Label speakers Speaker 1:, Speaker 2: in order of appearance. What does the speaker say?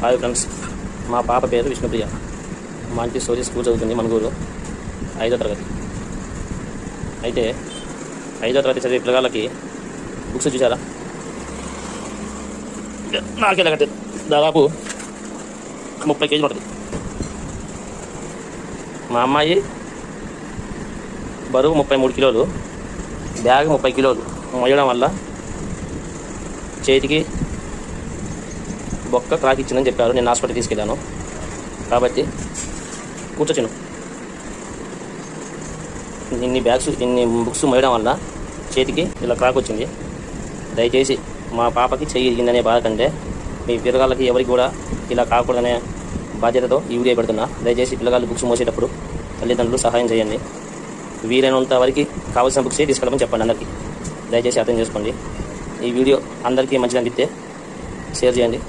Speaker 1: Hi friends, మా పాప పేరు విష్ణుప్రియ. మాంటిసోరీ స్కూల్ చదువుతుంది మనుగూరు, 5వ తరగతి. అయితే 5వ తరగతి చదివే పిల్లగాళ్ళకి బుక్స్ చూసారా? నాకే కట్టే దాదాపు 30 కేజీలు ఉంటుంది. మా అమ్మాయి బరువు 33 కిలోలు, బ్యాగ్ 30 కిలోలు మోయడం వల్ల చేతికి బొక్క క్రాక్ ఇచ్చిందని చెప్పారు. నేను హాస్పిటల్ తీసుకెళ్ళాను. కాబట్టి కూర్చోను. ఇన్ని బుక్స్ మోయడం వల్ల చేతికి ఇలా క్రాక్ వచ్చింది. దయచేసి మా పాపకి చెయ్యి ఇరిగిందనే బాధ కంటే మీ పిల్లగాళ్ళకి ఎవరికి కూడా ఇలా కాకూడదనే బాధ్యతతో ఈ వీడియో పెడుతున్నా. దయచేసి పిల్లగాళ్ళు బుక్స్ మోసేటప్పుడు తల్లిదండ్రులు సహాయం చేయండి. వీలైనంత వరకు కావాల్సిన బుక్స్ తీసుకెళ్ళమని చెప్పండి. అందరికీ దయచేసి అర్థం చేసుకోండి. ఈ వీడియో అందరికీ మంచిగా అనిపిస్తే షేర్ చేయండి.